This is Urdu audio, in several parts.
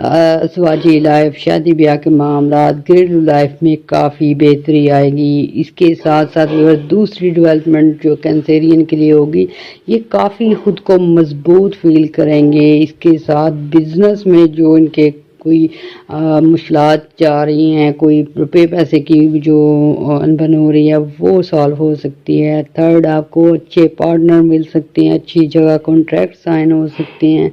ازواجی لائف، شادی بیاہ کے معاملات، گھریلو لائف میں کافی بہتری آئے گی۔ اس کے ساتھ ساتھ دوسری ڈیولپمنٹ جو کینسیرین کے لیے ہوگی، یہ کافی خود کو مضبوط فیل کریں گے۔ اس کے ساتھ بزنس میں جو ان کے کوئی مشکلات جا رہی ہیں، کوئی روپے پیسے کی جو انبن ہو رہی ہے، وہ سالو ہو سکتی ہے۔ تھرڈ، آپ کو اچھے پارٹنر مل سکتے ہیں، اچھی جگہ کانٹریکٹ سائن ہو سکتے ہیں،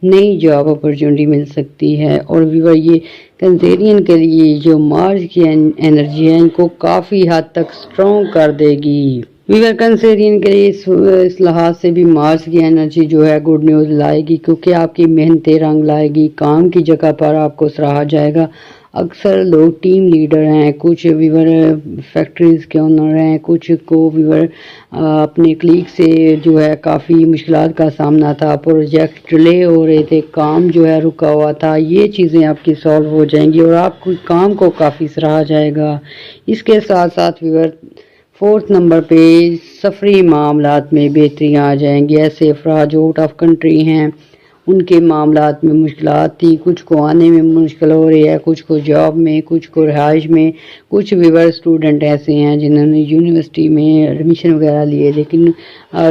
نئی جاب اپرچونٹی مل سکتی ہے۔ اور ویور یہ کنسیرین کے لیے جو مارچ کی انرجی ہے، ان کو کافی حد تک سٹرونگ کر دے گی۔ ویور کنسیرین کے لیے اس لحاظ سے بھی مارس کی انرجی جو ہے گڈ نیوز لائے گی، کیونکہ آپ کی محنتیں رنگ لائے گی، کام کی جگہ پر آپ کو سراہا جائے گا۔ اکثر لوگ ٹیم لیڈر ہیں، کچھ ویور فیکٹریز کے اونر ہیں، کچھ کو ویور اپنے کلیگ سے جو ہے کافی مشکلات کا سامنا تھا، پروجیکٹ ڈیلے ہو رہے تھے، کام جو ہے رکا ہوا تھا، یہ چیزیں آپ کی سالو ہو جائیں گی اور آپ کو کام کو کافی سراہا جائے گا۔ اس کے ساتھ ساتھ ویور 4 نمبر پہ سفری معاملات میں بہتری آ جائیں گی۔ ایسے افراد جو آؤٹ آف کنٹری ہیں، ان کے معاملات میں مشکلات تھی، کچھ کو آنے میں مشکل ہو رہی ہے، کچھ کو جاب میں، کچھ کو رہائش میں۔ کچھ ویور اسٹوڈنٹ ایسے ہیں جنہوں نے یونیورسٹی میں ایڈمیشن وغیرہ لیے، لیکن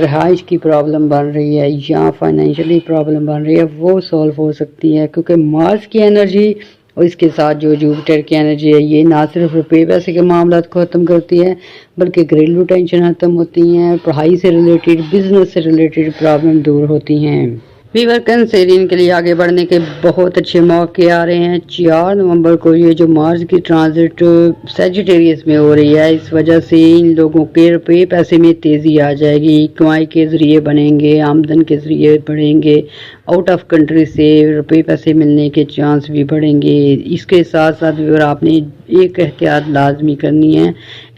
رہائش کی پرابلم بن رہی ہے یا فائنینشلی پرابلم بن رہی ہے، وہ سالو ہو سکتی ہے، کیونکہ مارس کی انرجی اور اس کے ساتھ جو جوپیٹر کی انرجی ہے، یہ نہ صرف روپے پیسے کے معاملات کو ختم کرتی ہے، بلکہ گھریلو ٹینشن ختم ہوتی ہیں، پڑھائی سے ریلیٹڈ، بزنس سے ریلیٹڈ پرابلم دور ہوتی ہیں۔ ویور کنسیرین کے لیے آگے بڑھنے کے بہت اچھے موقع آ رہے ہیں۔ 4 نومبر کو یہ جو مارس کی ٹرانزٹ سیجیٹیریس میں ہو رہی ہے، اس وجہ سے ان لوگوں کے روپے پیسے میں تیزی آ جائے گی، کمائی کے ذریعے بنیں گے، آمدن کے ذریعے بڑھیں گے، آؤٹ آف کنٹری سے روپے پیسے ملنے کے چانس بھی بڑھیں گے۔ اس کے ساتھ ساتھ ویور آپ نے ایک احتیاط لازمی کرنی ہے۔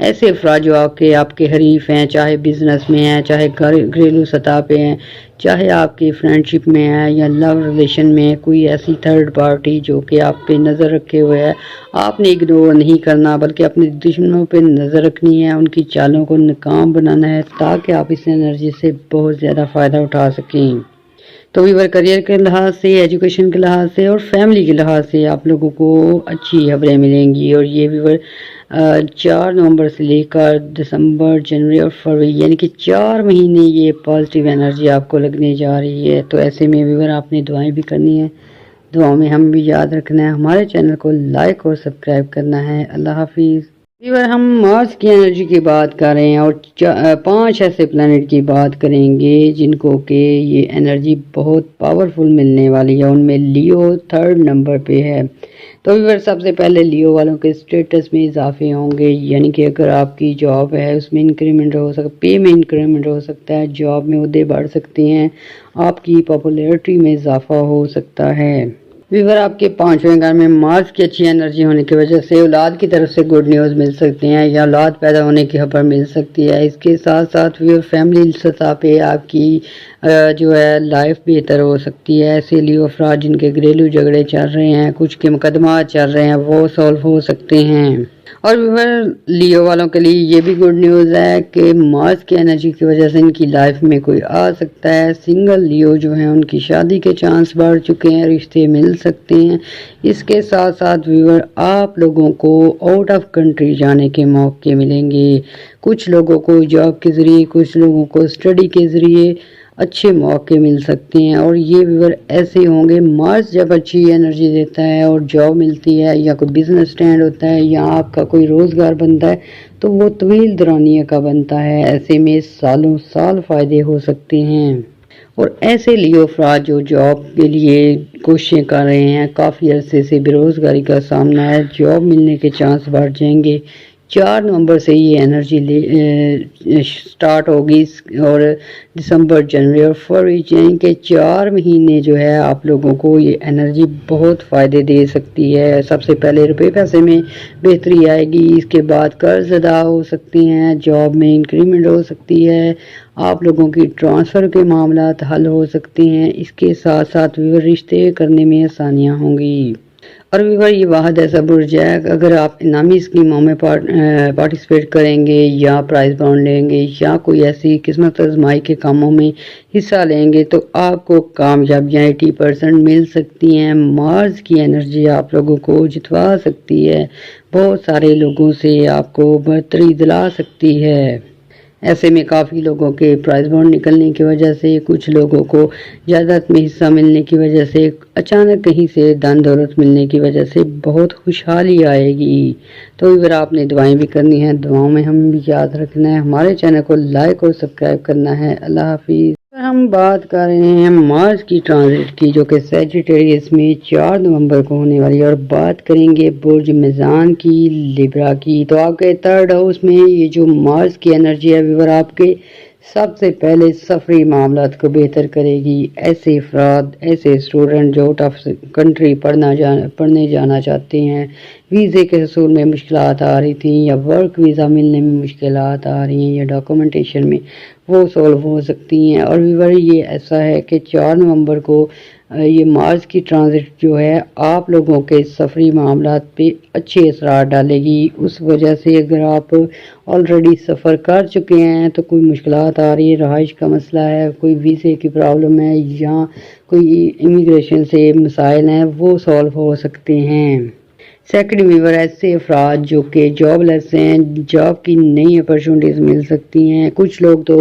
ایسے افراد جو آپ کے حریف ہیں، چاہے بزنس میں ہیں، چاہے گھریلو سطح پہ ہیں، چاہے آپ کی فرینڈ شپ میں ہے یا لو ریلیشن میں ہے، کوئی ایسی تھرڈ پارٹی جو کہ آپ پہ نظر رکھے ہوئے ہے، آپ نے اگنور نہیں کرنا، بلکہ اپنے دشمنوں پہ نظر رکھنی ہے، ان کی چالوں کو ناکام بنانا ہے، تاکہ آپ اس انرجی سے بہت زیادہ فائدہ اٹھا سکیں۔ تو ویور کریئر کے لحاظ سے، ایجوکیشن کے لحاظ سے اور فیملی کے لحاظ سے آپ لوگوں کو اچھی خبریں ملیں گی۔ اور یہ ویور 4 نومبر سے لے کر دسمبر، جنوری اور فروری، یعنی کہ 4 مہینے یہ پازیٹیو انرجی آپ کو لگنے جا رہی ہے۔ تو ایسے میں ویور آپ نے دعائیں بھی کرنی ہے، دعاؤں میں ہم بھی یاد رکھنا ہے، ہمارے چینل کو لائک اور سبسکرائب کرنا ہے۔ اللہ حافظ۔ ویور ہم مارس کی انرجی کی بات کر رہے ہیں اور 5 ایسے پلانٹ کی بات کریں گے جن کو کہ یہ انرجی بہت پاورفل ملنے والی ہے۔ ان میں لیو 3rd نمبر پہ ہے۔ تو ویور سب سے پہلے لیو والوں کے سٹیٹس میں اضافے ہوں گے، یعنی کہ اگر آپ کی جاب ہے اس میں انکریمنٹ ہو سکتا ہے، پے میں انکریمنٹ ہو سکتا ہے، جاب میں عہدے بڑھ سکتے ہیں، آپ کی پاپولیرٹی میں اضافہ ہو سکتا ہے۔ ویور آپ کے 5ویں گھر میں مارس کی اچھی انرجی ہونے کی وجہ سے اولاد کی طرف سے گڈ نیوز مل سکتے ہیں یا اولاد پیدا ہونے کی خبر مل سکتی ہے۔ اس کے ساتھ ساتھ ویور فیملی سطح پہ آپ کی جو ہے لائف بہتر ہو سکتی ہے۔ ایسے لیو افراد جن کے گھریلو جھگڑے چل رہے ہیں، کچھ کے مقدمات چل رہے ہیں، وہ سالو ہو سکتے ہیں۔ اور ویور لیو والوں کے لیے یہ بھی گڈ نیوز ہے کہ مارس کی انرجی کی وجہ سے ان کی لائف میں کوئی آ سکتا ہے۔ سنگل لیو جو ہیں ان کی شادی کے چانس بڑھ چکے ہیں، رشتے مل سکتے ہیں۔ اس کے ساتھ ساتھ ویور آپ لوگوں کو آؤٹ آف کنٹری جانے کے موقع ملیں گے، کچھ لوگوں کو جاب کے ذریعے، کچھ لوگوں کو اسٹڈی کے ذریعے اچھے موقع مل سکتے ہیں۔ اور یہ ویور ایسے ہوں گے، مارس جب اچھی انرجی دیتا ہے اور جاب ملتی ہے یا کوئی بزنس سٹینڈ ہوتا ہے یا آپ کا کوئی روزگار بنتا ہے تو وہ طویل دورانیہ کا بنتا ہے۔ ایسے میں سالوں سال فائدے ہو سکتے ہیں۔ اور ایسے لیو افراد جو جاب کے لیے کوششیں کر رہے ہیں، کافی عرصے سے بے روزگاری کا سامنا ہے، جاب ملنے کے چانس بڑھ جائیں گے۔ 4 نومبر سے یہ انرجی سٹارٹ ہوگی اور دسمبر، جنوری اور فروری، یعنی کہ 4 مہینے جو ہے آپ لوگوں کو یہ انرجی بہت فائدے دے سکتی ہے۔ سب سے پہلے روپے پیسے میں بہتری آئے گی، اس کے بعد قرض ادا ہو سکتے ہیں، جاب میں انکریمنٹ ہو سکتی ہے، آپ لوگوں کی ٹرانسفر کے معاملات حل ہو سکتے ہیں۔ اس کے ساتھ ساتھ ویور رشتے کرنے میں آسانیاں ہوں گی۔ اور بھی بھائی یہ واحد ایسا برج ہے کہ اگر آپ انعامی اسکیموں میں پارٹیسپیٹ کریں گے یا پرائز بانڈ لیں گے یا کوئی ایسی قسمت آزمائی کے کاموں میں حصہ لیں گے تو آپ کو کامیابیاں 80% مل سکتی ہیں۔ مارس کی انرجی آپ لوگوں کو جتوا سکتی ہے، بہت سارے لوگوں سے آپ کو برتری دلا سکتی ہے۔ ایسے میں کافی لوگوں کے پرائز بانڈ نکلنے کی وجہ سے، کچھ لوگوں کو جائیداد میں حصہ ملنے کی وجہ سے، اچانک کہیں سے دن دولت ملنے کی وجہ سے بہت خوشحالی آئے گی۔ تو اگر آپ نے دعائیں بھی کرنی ہیں، دعاؤں میں ہم بھی یاد رکھنا ہے، ہمارے چینل کو لائک اور سبسکرائب کرنا ہے۔ اللہ حافظ۔ ہم بات کر رہے ہیں مارس کی ٹرانزٹ کی، جو کہ سیجیٹیریس میں 4 نومبر کو ہونے والی ہے، اور بات کریں گے برج میزان کی، لیبرا کی۔ تو آپ کے 3rd ہاؤس میں یہ جو مارس کی انرجی ہے ویور آپ کے سب سے پہلے سفری معاملات کو بہتر کرے گی۔ ایسے افراد، ایسے اسٹوڈنٹ جو آؤٹ آف کنٹری پڑھنے جانا چاہتے ہیں، ویزے کے حصول میں مشکلات آ رہی تھیں یا ورک ویزا ملنے میں مشکلات آ رہی ہیں یا ڈاکومنٹیشن میں، وہ سولو ہو سکتی ہیں۔ اور ویور یہ ایسا ہے کہ 4 نومبر کو یہ مارس کی ٹرانزٹ جو ہے آپ لوگوں کے سفری معاملات پہ اچھے اثرات ڈالے گی۔ اس وجہ سے اگر آپ آلریڈی سفر کر چکے ہیں تو کوئی مشکلات آ رہی ہے، رہائش کا مسئلہ ہے، کوئی ویزے کی پرابلم ہے یا کوئی امیگریشن سے مسائل ہیں، وہ سولو ہو سکتے ہیں۔ سیکنڈ ویور ایسے افراد جو کہ جاب لیس ہیں، جاب کی نئی اپرچونٹیز مل سکتی ہیں۔ کچھ لوگ تو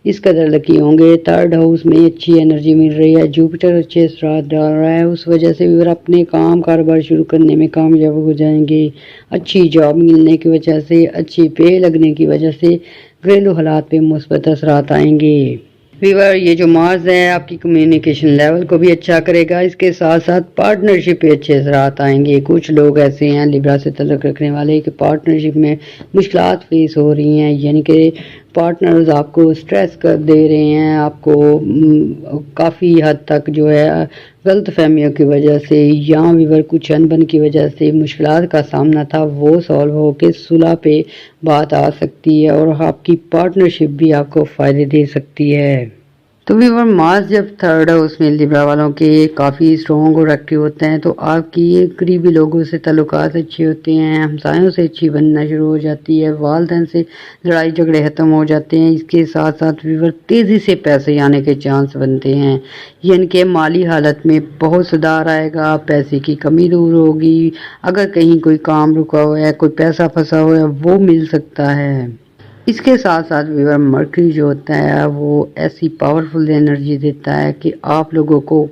اس قدر لکی ہوں گے، 3rd ہاؤس میں اچھی انرجی مل رہی ہے، جوپیٹر اچھے اثرات ڈال رہا ہے، اس وجہ سے ویور اپنے کاروبار شروع کرنے میں کامیاب ہو جائیں گے۔ اچھی جاب ملنے کی وجہ سے، اچھی پے لگنے کی وجہ سے گھریلو حالات پہ مثبت اثرات آئیں گے۔ ویور یہ جو مارس ہے آپ کی کمیونیکیشن لیول کو بھی اچھا کرے گا، اس کے ساتھ ساتھ پارٹنرشپ پہ اچھے اثرات آئیں گے۔ کچھ لوگ ایسے ہیں لیبرا سے تعلق رکھنے والے کہ پارٹنرشپ میں مشکلات فیس ہو رہی ہیں، یعنی کہ پارٹنرز آپ کو سٹریس کر دے رہے ہیں، آپ کو کافی حد تک جو ہے غلط فہمیوں کی وجہ سے یا ویور کچھ انبن کی وجہ سے مشکلات کا سامنا تھا، وہ سالو ہو کے صلح پہ بات آ سکتی ہے اور آپ کی پارٹنرشپ بھی آپ کو فائدے دے سکتی ہے۔ تو ویور مارس جب 3rd ہاؤس میں لیبرا والوں کے کافی اسٹرانگ اور ایکٹیو ہوتے ہیں تو آپ کی قریبی لوگوں سے تعلقات اچھے ہوتے ہیں، ہمسایوں سے اچھی بننا شروع ہو جاتی ہے، والدین سے لڑائی جھگڑے ختم ہو جاتے ہیں۔ اس کے ساتھ ساتھ ویور تیزی سے پیسے آنے کے چانس بنتے ہیں، یعنی کہ مالی حالت میں بہت سدھار آئے گا، پیسے کی کمی دور ہوگی، اگر کہیں کوئی کام رکا ہوا ہے، کوئی پیسہ پھنسا ہوا ہے، وہ مل سکتا ہے۔ اس کے ساتھ ساتھ ویور مرکری جو ہوتا ہے وہ ایسی پاورفل انرجی دیتا ہے کہ آپ لوگوں کو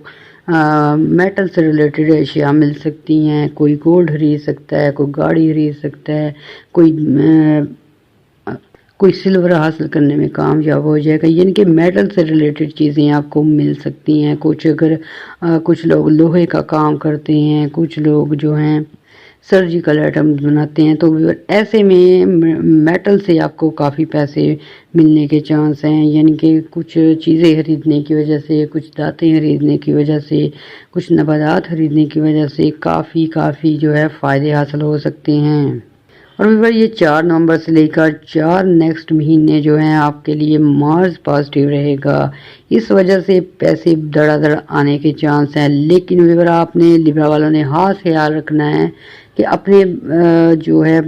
میٹل سے ریلیٹڈ اشیاء مل سکتی ہیں، کوئی گولڈ خرید سکتا ہے، کوئی گاڑی خرید سکتا ہے، کوئی سلور حاصل کرنے میں کامیاب ہو جائے گا، یعنی کہ میٹل سے ریلیٹڈ چیزیں آپ کو مل سکتی ہیں۔ کچھ لوگ لوہے کا کام کرتے ہیں، کچھ لوگ جو ہیں سرجیکل آئٹم بناتے ہیں، تو ایسے میں میٹل سے آپ کو کافی پیسے ملنے کے چانس ہیں، یعنی کہ کچھ چیزیں خریدنے کی وجہ سے، کچھ دھاتیں خریدنے کی وجہ سے، کچھ نباتات خریدنے کی وجہ سے کافی جو ہے فائدے حاصل ہو سکتے ہیں۔ اور ویور یہ 4 نومبر سے لے کر 4 نیکسٹ مہینے جو ہیں آپ کے لیے مارس پازیٹیو رہے گا، اس وجہ سے پیسے دڑا دڑ آنے کے چانس ہیں۔ لیکن ویور آپ نے لیبرا والوں نے خاص خیال رکھنا ہے کہ اپنے جو ہے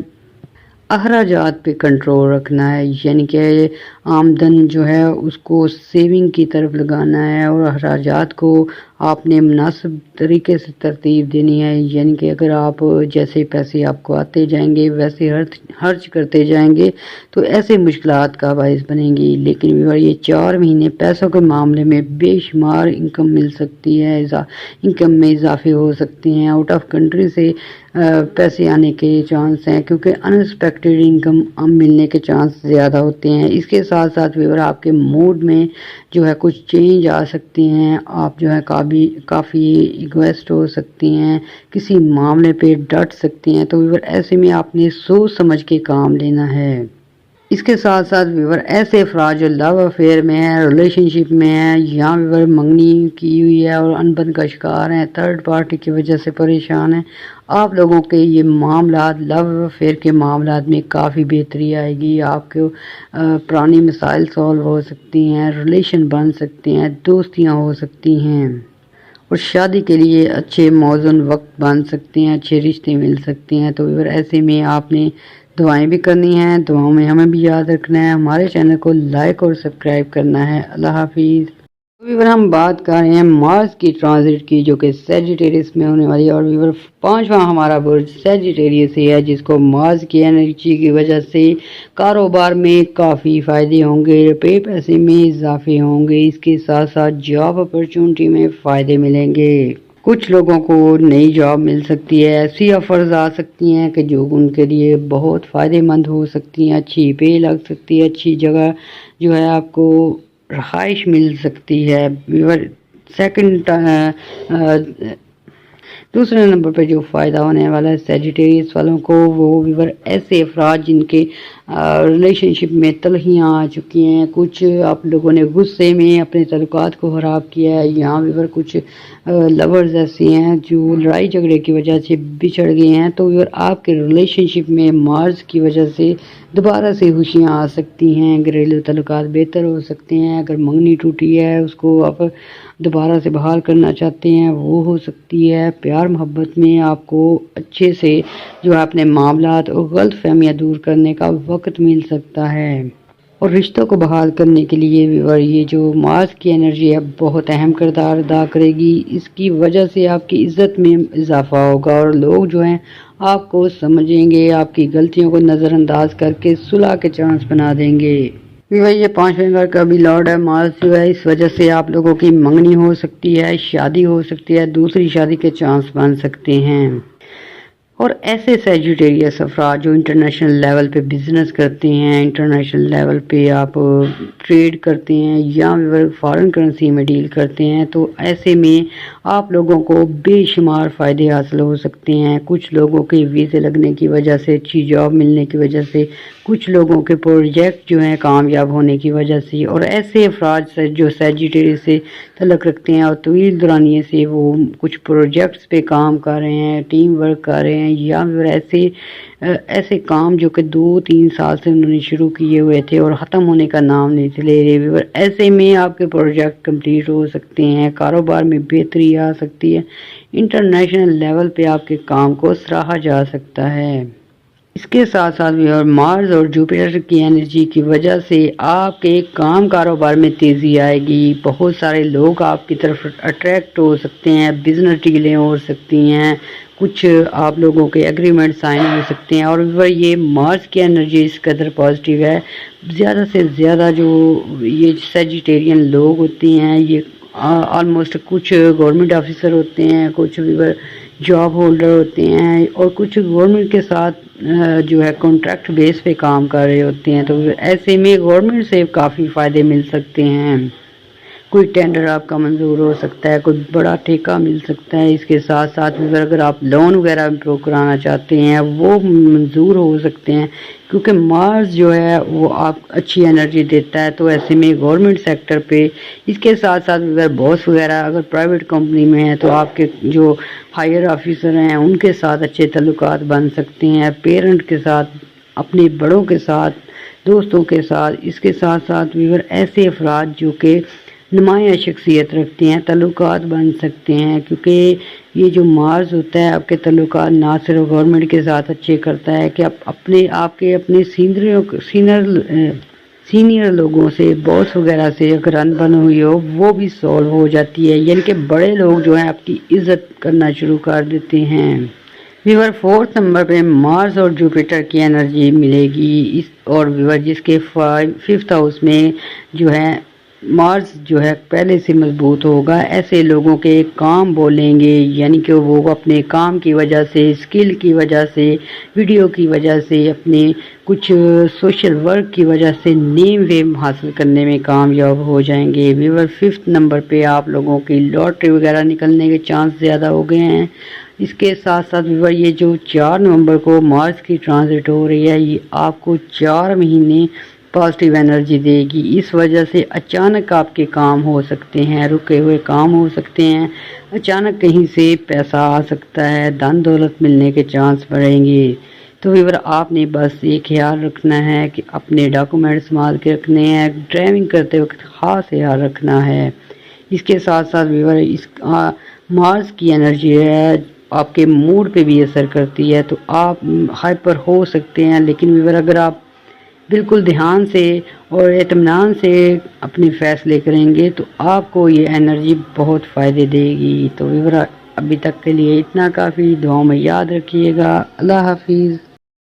اخراجات پہ کنٹرول رکھنا ہے، یعنی کہ آمدن جو ہے اس کو سیونگ کی طرف لگانا ہے اور اخراجات کو آپ نے مناسب طریقے سے ترتیب دینی ہے، یعنی کہ اگر آپ جیسے پیسے آپ کو آتے جائیں گے ویسے خرچ کرتے جائیں گے تو ایسے مشکلات کا باعث بنیں گی۔ لیکن یہ 4 مہینے پیسوں کے معاملے میں بے شمار انکم مل سکتی ہے، انکم میں اضافے ہو سکتے ہیں، آؤٹ آف کنٹری سے پیسے آنے کے چانس ہیں کیونکہ انسپیکٹڈ انکم ملنے کے چانس زیادہ ہوتے ہیں۔ اس کے ساتھ ساتھ ویور آپ کے موڈ میں جو ہے کچھ چینج آ سکتے ہیں، آپ جو ہے کافی ایگوئسٹ ہو سکتی ہیں، کسی معاملے پہ ڈٹ سکتے ہیں، تو ویور ایسے میں آپ نے سوچ سمجھ کے کام لینا ہے۔ اس کے ساتھ ساتھ ویور ایسے افراد جو لو افیئر میں ہیں، ریلیشن شپ میں ہیں یا ویور منگنی کی ہوئی ہے اور انبن کا شکار ہیں، 3rd پارٹی کی وجہ سے پریشان ہیں، آپ لوگوں کے یہ معاملات لو افیئر کے معاملات میں کافی بہتری آئے گی، آپ کو پرانی مسائل سولو ہو سکتی ہیں، ریلیشن بن سکتے ہیں، دوستیاں ہو سکتی ہیں۔ اور شادی کے لیے اچھے موزون وقت بن سکتے ہیں، اچھے رشتے مل سکتے ہیں۔ تو ویور ایسے میں آپ نے دعائیں بھی کرنی ہیں، دعاؤں میں ہمیں بھی یاد رکھنا ہے، ہمارے چینل کو لائک اور سبسکرائب کرنا ہے۔ اللہ حافظ۔ ویور ہم بات کر رہے ہیں مارس کی ٹرانزٹ کی، جو کہ سیجیٹیریس میں ہونے والی ہے، اور ویور 5واں ہمارا برج سیجیٹیریس ہی ہے، جس کو مارس کی انرجی کی وجہ سے کاروبار میں کافی فائدے ہوں گے، روپے پیسے میں اضافے ہوں گے، اس کے ساتھ ساتھ جاب اپرچونٹی میں فائدے ملیں گے۔ کچھ لوگوں کو نئی جاب مل سکتی ہے، ایسی آفرز آ سکتی ہیں کہ جو ان کے لیے بہت فائدے مند ہو سکتی ہیں، اچھی پے لگ سکتی ہے، اچھی جگہ جو ہے آپ کو رہائش مل سکتی ہے۔ دوسرے نمبر پہ جو فائدہ ہونے والا ہے سیجیٹیریس والوں کو، وہ ویور ایسے افراد جن کے ریلیشن شپ میں تلخیاں آ چکی ہیں، کچھ آپ لوگوں نے غصے میں اپنے تعلقات کو خراب کیا ہے، یہاں ویور کچھ لورز ایسے ہیں جو لڑائی جھگڑے کی وجہ سے بچھڑ گئے ہیں، تو ویور آپ کے ریلیشن شپ میں مارس کی وجہ سے دوبارہ سے خوشیاں آ سکتی ہیں، گھریلو تعلقات بہتر ہو سکتے ہیں، اگر منگنی ٹوٹی ہے اس کو آپ دوبارہ سے بحال کرنا چاہتے ہیں وہ ہو سکتی ہے، پیار محبت میں آپ کو اچھے سے جو اپنے معاملات اور غلط فہمیاں دور کرنے کا وقت مل سکتا ہے، اور رشتوں کو بحال کرنے کے لیے ویور یہ جو مارس کی انرجی ہے بہت اہم کردار ادا کرے گی، اس کی وجہ سے آپ کی عزت میں اضافہ ہوگا اور لوگ جو ہیں آپ کو سمجھیں گے، آپ کی غلطیوں کو نظر انداز کر کے صلح کے چانس بنا دیں گے۔ یہ 5ویں گھر کا بھی لارڈ ہے مارس جو ہے، اس وجہ سے آپ لوگوں کی منگنی ہو سکتی ہے، شادی ہو سکتی ہے، دوسری شادی کے چانس بن سکتے ہیں، اور ایسے سیجیٹیریس افراد جو انٹرنیشنل لیول پہ بزنس کرتے ہیں، انٹرنیشنل لیول پہ آپ ٹریڈ کرتے ہیں یا فارن کرنسی میں ڈیل کرتے ہیں، تو ایسے میں آپ لوگوں کو بے شمار فائدے حاصل ہو سکتے ہیں، کچھ لوگوں کے ویزے لگنے کی وجہ سے، اچھی جاب ملنے کی وجہ سے، کچھ لوگوں کے پروجیکٹ جو ہیں کامیاب ہونے کی وجہ سے، اور ایسے افراد سے جو سیجیٹیریس سے تعلق رکھتے ہیں اور طویل دورانیے سے وہ کچھ پروجیکٹس پہ کام کر رہے ہیں، ٹیم ورک کر رہے ہیں، یا پھر ایسے کام جو کہ 2-3 سال سے انہوں نے شروع کیے ہوئے تھے اور ختم ہونے کا نام نہیں لے رہے، ایسے میں آپ کے پروجیکٹ کمپلیٹ ہو سکتے ہیں، کاروبار میں بہتری آ سکتی ہے، انٹرنیشنل لیول پہ آپ کے کام کو سراہا جا سکتا ہے۔ اس کے ساتھ ساتھ بھی اور مارس اور جوپیٹر کی انرجی کی وجہ سے آپ کے کام کاروبار میں تیزی آئے گی، بہت سارے لوگ آپ کی طرف اٹریکٹ ہو سکتے ہیں، بزنس ڈیلیں ہو سکتی ہیں، کچھ آپ لوگوں کے ایگریمنٹ سائن ہو سکتے ہیں، اور یہ مارس کی انرجی اس قدر پازیٹیو ہے، زیادہ سے زیادہ جو یہ سیجیٹیرین لوگ ہوتے ہیں، یہ آلموسٹ کچھ گورنمنٹ آفیسر ہوتے ہیں، کچھ جاب ہولڈر ہوتے ہیں، اور کچھ گورنمنٹ کے ساتھ جو ہے کانٹریکٹ بیس پہ کام کر رہے ہوتے ہیں، تو ایسے میں گورنمنٹ سے کافی فائدے مل سکتے ہیں، کوئی ٹینڈر آپ کا منظور ہو سکتا ہے، کوئی بڑا ٹھیکہ مل سکتا ہے، اس کے ساتھ ساتھ اگر آپ لون وغیرہ امپروو کرانا چاہتے ہیں وہ منظور ہو سکتے ہیں، کیونکہ مارس جو ہے وہ آپ اچھی انرجی دیتا ہے، تو ایسے میں گورنمنٹ سیکٹر پہ، اس کے ساتھ ساتھ اگر باس وغیرہ اگر پرائیویٹ کمپنی میں ہے تو آپ کے جو ہائر آفیسر ہیں ان کے ساتھ اچھے تعلقات بن سکتے ہیں، پیرنٹ کے ساتھ، اپنے بڑوں کے ساتھ، دوستوں کے ساتھ، اس کے ساتھ ساتھ ویور ایسے افراد جو کہ نمایاں شخصیت رکھتے ہیں تعلقات بن سکتے ہیں، کیونکہ یہ جو مارس ہوتا ہے آپ کے تعلقات نہ صرف گورنمنٹ کے ساتھ اچھے کرتا ہے کہ آپ کے اپنے سینئر لوگوں سے، باس وغیرہ سے اگر انبن ہوئی ہو وہ بھی سولو ہو جاتی ہے، یعنی کہ بڑے لوگ جو ہیں آپ کی عزت کرنا شروع کر دیتے ہیں۔ ویور 4 نمبر پہ مارس اور جوپیٹر کی انرجی ملے گی، اور ویور جس کے 5th ہاؤس میں جو ہے مارس جو ہے پہلے سے مضبوط ہوگا، ایسے لوگوں کے کام بولیں گے، یعنی کہ وہ اپنے کام کی وجہ سے، اسکل کی وجہ سے، ویڈیو کی وجہ سے، اپنے کچھ سوشل ورک کی وجہ سے نیم ویم حاصل کرنے میں کامیاب ہو جائیں گے۔ ویور 5 نمبر پہ آپ لوگوں کی لاٹری وغیرہ نکلنے کے چانس زیادہ ہو گئے ہیں۔ اس کے ساتھ ساتھ ویور یہ جو 4 نومبر کو مارس کی ٹرانزٹ ہو رہی ہے، یہ آپ کو 4 مہینے پازیٹیو انرجی دے گی، اس وجہ سے اچانک آپ کے کام ہو سکتے ہیں، رکے ہوئے کام ہو سکتے ہیں، اچانک کہیں سے پیسہ آ سکتا ہے، دھن دولت ملنے کے چانس بڑھیں گے۔ تو ویور آپ نے بس یہ خیال رکھنا ہے کہ اپنے ڈاکومنٹ سنبھال کے رکھنے ہیں، ڈرائیونگ کرتے وقت خاص خیال رکھنا ہے۔ اس کے ساتھ ساتھ ویور مارس کی انرجی ہے آپ کے موڈ پہ بھی اثر کرتی ہے، تو آپ ہائپر ہو سکتے ہیں، لیکن ویور اگر آپ بالکل دھیان سے اور اطمینان سے اپنے فیصلے کریں گے تو آپ کو یہ انرجی بہت فائدے دے گی۔ تو ویور ابھی تک کے لیے اتنا کافی، دعاؤں میں یاد رکھیے گا۔ اللہ حافظ۔